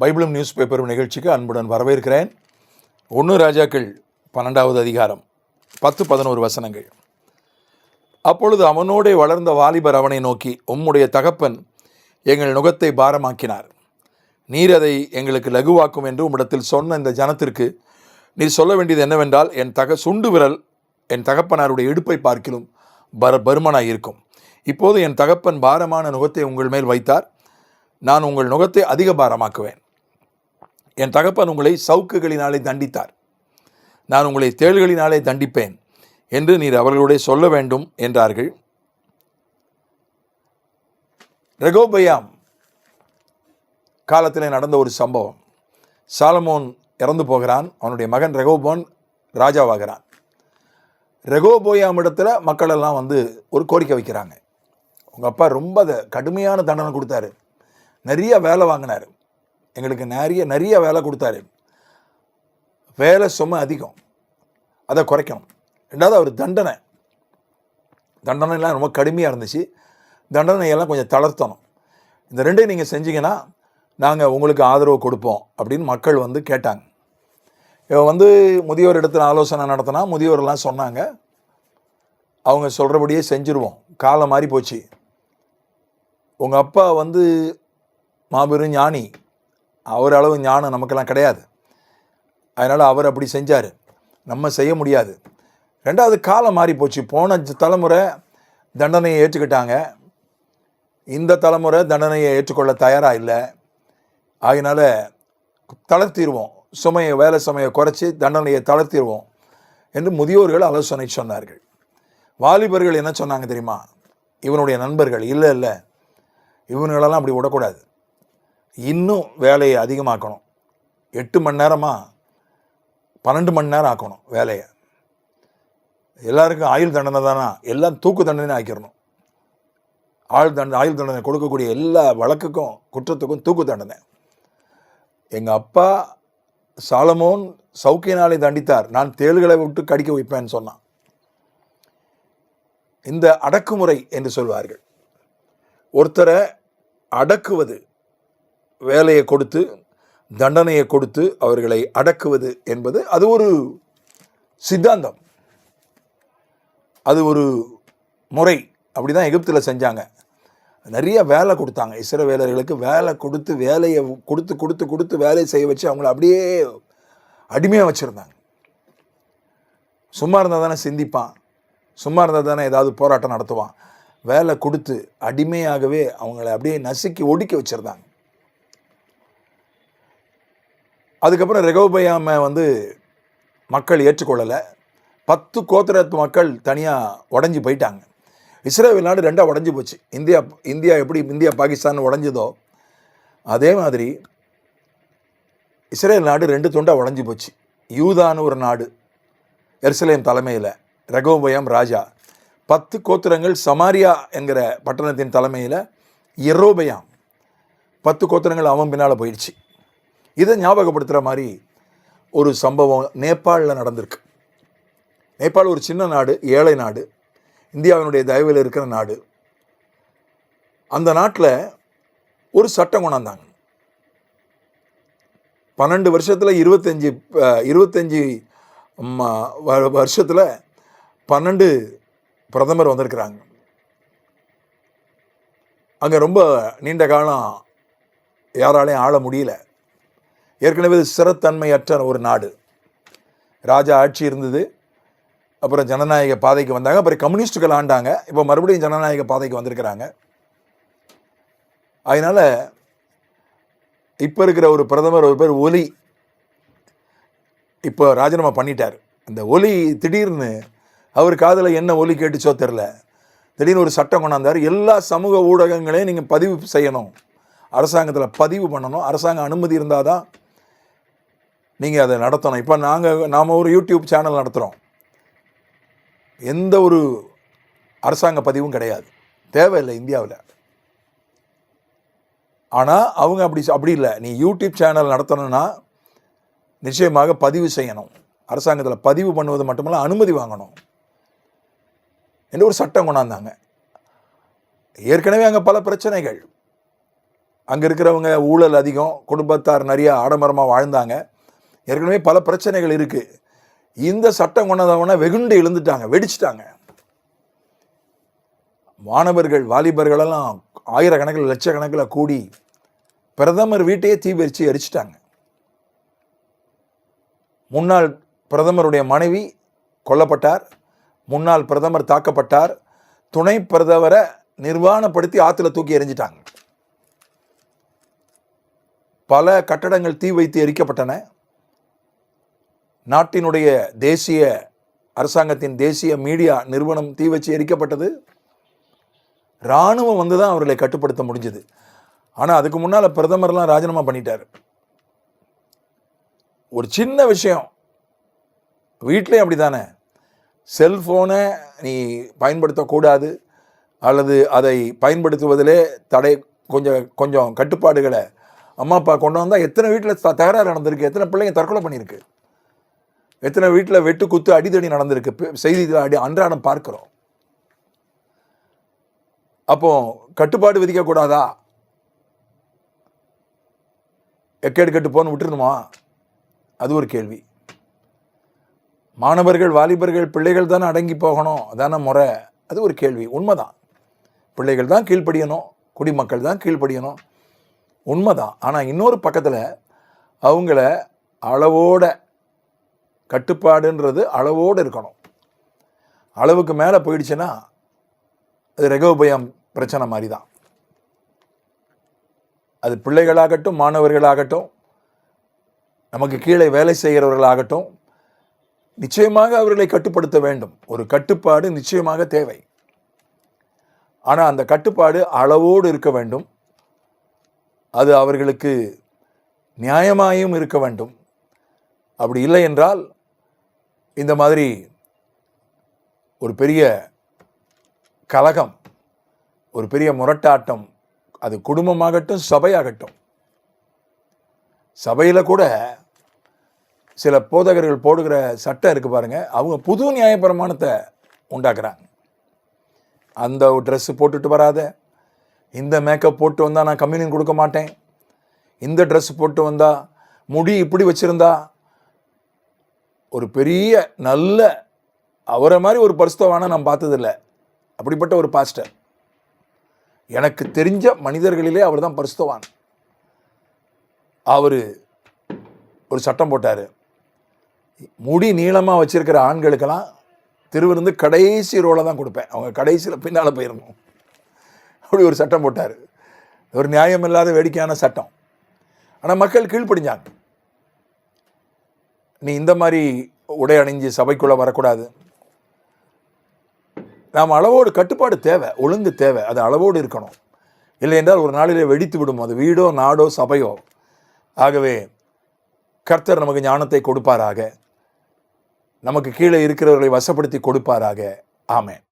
பைபிளும் news பேப்பரும் நிகழ்ச்சிக்கு அன்புடன் வரவேற்கிறேன். 1 ராஜாக்கள் 12வது அதிகாரம் 10-11 வசனங்கள். அப்பொழுது அவனோடே வளர்ந்த வாலிபர் அவனை நோக்கி, உம்முடைய தகப்பன் எங்கள் நுகத்தை பாரமாக்கினார், நீர் அதை எங்களுக்கு லகுவாக்கும் என்று உம்மிடத்தில் சொன்ன இந்த ஜனத்திற்கு நீர் சொல்ல வேண்டியது என்னவென்றால், என் சுண்டு விரல் என் தகப்பனாருடைய இடுப்பை பார்க்கிலும் பருமனாய் இருக்கும். இப்போது என் தகப்பன் பாரமான நுகத்தை உங்கள் மேல் வைத்தார், நான் உங்கள் நுகத்தை அதிக பாரமாக்குவேன். என் தகப்பன் உங்களை சவுக்குகளினாலே தண்டித்தார், நான் உங்களை தேள்களினாலே தண்டிப்பேன் என்று நீர் அவர்களுடைய சொல்ல வேண்டும் என்றார்கள். ரெகோபயாம் காலத்தில் நடந்த ஒரு சம்பவம். சாலமோன் இறந்து போகிறான், அவனுடைய மகன் ரெகோபோன் ராஜாவாகிறான். ரெகோபோயாம் இடத்துல மக்கள் எல்லாம் ஒரு கோரிக்கை வைக்கிறாங்க. உங்கள் அப்பா ரொம்ப கடுமையான தண்டனை கொடுத்தாரு, நிறைய வேலை வாங்கினார், எங்களுக்கு நிறைய வேலை கொடுத்தாரு, வேலை சுமை அதிகம், அதை குறைக்கணும். ரெண்டாவது அவர் தண்டனைலாம் ரொம்ப கடுமையாக இருந்துச்சு, தண்டனையெல்லாம் கொஞ்சம் தளர்த்தணும். இந்த ரெண்டையும் நீங்கள் செஞ்சீங்கன்னா நாங்கள் உங்களுக்கு ஆதரவு கொடுப்போம் அப்படின்னு மக்கள் கேட்டாங்க. இவன் முதியோர் இடத்துல ஆலோசனை நடத்தினா முதியோரெல்லாம் சொன்னாங்க, அவங்க சொல்கிறபடியே செஞ்சுருவோம், காலம் மாறி போச்சு, உங்கள் அப்பா மாபெரும் ஞானி, அவர் அளவு ஞானம் நமக்கெல்லாம் கிடையாது, அதனால் அவர் அப்படி செஞ்சார், நம்ம செய்ய முடியாது. ரெண்டாவது காலம் மாறி போச்சு, போன தலைமுறை தண்டனையை ஏற்றுக்கிட்டாங்க, இந்த தலைமுறை தண்டனையை ஏற்றுக்கொள்ள தயாராக இல்லை, அதனால் தளர்த்திடுவோம், வேலை சுமையை குறைச்சி தண்டனையை தளர்த்திடுவோம் என்று முதியோர்கள் ஆலோசனை சொன்னார்கள். வாலிபர்கள் என்ன சொன்னாங்க தெரியுமா? இவனுடைய நண்பர்கள், இல்லை இவங்களெல்லாம் அப்படி விடக்கூடாது, இன்னும் வேலையை அதிகமாக்கணும், 8 மணி நேரமாக 12 மணி நேரம் ஆக்கணும் வேலையை, எல்லாருக்கும் ஆயுள் தண்டனை தானா, எல்லாம் தூக்கு தண்டனை ஆக்கிடணும், ஆயுள் தண்டனை கொடுக்கக்கூடிய எல்லா வழக்குக்கும் குற்றத்துக்கும் தூக்கு தண்டனை. எங்கள் அப்பா சாலமோன் சவுக்கினாலே தண்டித்தார், நான் தேள்களை விட்டு கடிக்க வைப்பேன்னு சொன்னான். இந்த அடக்குமுறை என்று சொல்வார்கள், ஒருத்தரை அடக்குவது, வேலையை கொடுத்து தண்டனையை கொடுத்து அவர்களை அடக்குவது என்பது அது ஒரு சித்தாந்தம், அது ஒரு முறை. அப்படி தான் எகிப்தில் செஞ்சாங்க. நிறைய வேலை கொடுத்தாங்க இஸ்ரவேலர்களுக்கு, வேலை கொடுத்து வேலையை கொடுத்து வேலையை செய்ய வச்சு அவங்கள அப்படியே அடிமையாக வச்சுருந்தாங்க. சும்மா இருந்தால் தானே சிந்திப்பான், சும்மா இருந்தால் தானே ஏதாவது போராட்டம் நடத்துவான். வேலை கொடுத்து அடிமையாகவே அவங்கள அப்படியே நசுக்கி ஒடுக்கி வச்சுருந்தாங்க. அதுக்கப்புறம் ரெகோபயாமை மக்கள் ஏற்றுக்கொள்ளலை, 10 கோத்திரத்து மக்கள் தனியாக உடஞ்சி போயிட்டாங்க. இஸ்ரேல் நாடு 2ஆக உடஞ்சி போச்சு. இந்தியா எப்படி இந்தியா பாகிஸ்தான் உடஞ்சதோ அதே மாதிரி இஸ்ரேல் நாடு 2 துண்டாக உடஞ்சி போச்சு. யூதான்னு ஒரு நாடு, எருசலேம் தலைமையில் ரெகோபயாம் ராஜா, 10 கோத்திரங்கள் சமாரியா என்கிற பட்டணத்தின் தலைமையில் யெரொபெயாம், 10 கோத்திரங்கள் அவன் பின்னால் போயிடுச்சு. இதை ஞாபகப்படுத்துகிற மாதிரி ஒரு சம்பவம் நேபாளில் நடந்திருக்கு. நேபாள் ஒரு சின்ன நாடு, ஏழை நாடு, இந்தியாவினுடைய தயவில் இருக்கிற நாடு. அந்த நாட்டில் ஒரு சட்டம் கொண்டாந்தாங்க. 12 வருஷத்தில் 25 வருஷத்தில் 12 பிரதமர் வந்திருக்கிறாங்க. அங்கே ரொம்ப நீண்ட காலம் யாராலையும் ஆள முடியல. ஏற்கனவே ஸ்திரத்தன்மையற்ற ஒரு நாடு, ராஜா ஆட்சி இருந்தது, அப்புறம் ஜனநாயக பாதைக்கு வந்தாங்க, அப்புறம் கம்யூனிஸ்டுகள் ஆண்டாங்க, இப்போ மறுபடியும் ஜனநாயக பாதைக்கு வந்திருக்கிறாங்க. அதனால் இப்போ இருக்கிற ஒரு பிரதமர் ஒரு பேர் ஒலி, இப்போ ராஜினாமா பண்ணிட்டார். அந்த ஒலி திடீர்னு அவர் காதில் என்ன ஒலி கேட்டுச்சோ தெரில, திடீர்னு ஒரு சட்டம் கொண்டாந்தார், எல்லா சமூக ஊடகங்களையும் நீங்கள் பதிவு செய்யணும், அரசாங்கத்தில் பதிவு பண்ணணும், அரசாங்க அனுமதி இருந்தால் தான் நீங்கள் அதை நடத்தணும். இப்போ நாம் ஒரு யூடியூப் சேனல் நடத்துகிறோம், எந்த ஒரு அரசாங்க பதிவும் கிடையாது, தேவையில்லை இந்தியாவில். ஆனால் அவங்க அப்படி இல்லை, நீ யூடியூப் சேனல் நடத்தணும்னா நிச்சயமாக பதிவு செய்யணும், அரசாங்கத்தில் பதிவு பண்ணுவது மட்டுமல்ல அனுமதி வாங்கணும் என்று ஒரு சட்டம் கொண்டாந்தாங்க. ஏற்கனவே அங்கே பல பிரச்சனைகள், அங்கே இருக்கிறவங்க ஊழல் அதிகம், குடும்பத்தார் நிறைய ஆடம்பரமாக வாழ்ந்தாங்க, ஏற்கனவே பல பிரச்சனைகள் இருக்குது. இந்த சட்டம் கொண்டவன வெகுண்டு எழுந்துட்டாங்க, வெடிச்சிட்டாங்க. மாணவர்கள் வாலிபர்களெல்லாம் ஆயிரக்கணக்கில் லட்சக்கணக்கில் கூடி பிரதமர் வீட்டையே தீ வச்சு எரிச்சிட்டாங்க. முன்னாள் பிரதமருடைய மனைவி கொல்லப்பட்டார், முன்னாள் பிரதமர் தாக்கப்பட்டார், துணை பிரதமரை நிர்வாணப்படுத்தி ஆற்றுல தூக்கி எரிஞ்சிட்டாங்க. பல கட்டடங்கள் தீ வைத்து எரிக்கப்பட்டன. நாட்டினுடைய தேசிய அரசாங்கத்தின் தேசிய மீடியா நிறுவனம் தீ வச்சு எரிக்கப்பட்டது. இராணுவம் வந்து தான் அவர்களை கட்டுப்படுத்த முடிஞ்சது. ஆனால் அதுக்கு முன்னால் பிரதமர்லாம் ராஜினாமா பண்ணிட்டார். ஒரு சின்ன விஷயம், வீட்டிலே அப்படி தானே, செல்ஃபோனை நீ பயன்படுத்தக்கூடாது அல்லது அதை பயன்படுத்துவதிலே தடை, கொஞ்சம் கட்டுப்பாடுகளை அம்மா அப்பா கொண்டு வந்தால் எத்தனை வீட்டில் தகராறு நடந்திருக்கு, எத்தனை பிள்ளைங்க தற்கொலை பண்ணியிருக்கு, எத்தனை வீட்டில் வெட்டு குத்து அடிதடி நடந்திருக்கு, செய்தியில் அன்றாடம் பார்க்கிறோம். அப்போ கட்டுப்பாடு விதிக்கக்கூடாதா? எக்கேடு கட்டு போன்னு விட்டுருணுமா? அது ஒரு கேள்வி. மாணவர்கள் வாலிபர்கள் பிள்ளைகள் தானே அடங்கி போகணும், அதான முறை? அது ஒரு கேள்வி. உண்மைதான், பிள்ளைகள் தான் கீழ்ப்படியணும், குடிமக்கள் தான் கீழ்ப்படியணும், உண்மைதான். ஆனால் இன்னொரு பக்கத்தில் அவங்கள அளவோட, கட்டுப்பாடுன்றது அளவோடு இருக்கணும். அளவுக்கு மேலே போயிடுச்சுன்னா அது ரெகோபயம் பிரச்சனை மாதிரி தான். அது பிள்ளைகளாகட்டும், மாணவர்களாகட்டும், நமக்கு கீழே வேலை செய்கிறவர்களாகட்டும், நிச்சயமாக அவர்களை கட்டுப்படுத்த வேண்டும். ஒரு கட்டுப்பாடு நிச்சயமாக தேவை. ஆனால் அந்த கட்டுப்பாடு அளவோடு இருக்க வேண்டும். அது அவர்களுக்கு நியாயமாயும் இருக்க வேண்டும். அப்படி இல்லை என்றால் இந்த மாதிரி ஒரு பெரிய கலகம், ஒரு பெரிய முரட்டாட்டம், அது குடும்பமாகட்டும் சபையாகட்டும். சபையில் கூட சில போதகர்கள் போடுகிற சட்டம் இருக்குது பாருங்க, அவங்க புது நியாயப்பிரமாணத்தை உண்டாக்குறாங்க. அந்த ட்ரெஸ்ஸு போட்டுட்டு வராத, இந்த மேக்கப் போட்டு வந்தால் நான் கம்யூனியன் கொடுக்க மாட்டேன், இந்த ட்ரெஸ் போட்டு வந்தால், முடி இப்படி வச்சுருந்தா. ஒரு பெரிய நல்ல அவரை மாதிரி ஒரு பரிசுத்தவானை நான் பார்த்ததில்லை. அப்படிப்பட்ட ஒரு பாஸ்டர், எனக்கு தெரிஞ்ச மனிதர்களிலே அவர் தான் பரிசுத்தவான். அவர் ஒரு சட்டம் போட்டார், முடி நீளமாக வச்சிருக்கிற ஆண்களுக்கெல்லாம் திருவிருந்து கடைசி ரோலை தான் கொடுப்பேன், அவங்க கடைசியில் பின்னால் போயிடணும். அப்படி ஒரு சட்டம் போட்டார். ஒரு நியாயம் இல்லாத வேடிக்கையான சட்டம். ஆனால் மக்கள் கீழ்ப்படிஞ்சாங்க. நீ இந்த மாதிரி உடை அணிஞ்சு சபைக்குள்ளே வரக்கூடாது. நாம் அளவோடு, கட்டுப்பாடு தேவை, ஒழுங்கு தேவை, அது அளவோடு இருக்கணும். இல்லை என்றால் ஒரு நாளிலே வெடித்து விடும், அது வீடோ நாடோ சபையோ. ஆகவே கர்த்தர் நமக்கு ஞானத்தை கொடுப்பாராக, நமக்கு கீழே இருக்கிறவர்களை வசப்படுத்தி கொடுப்பாராக. ஆமென்.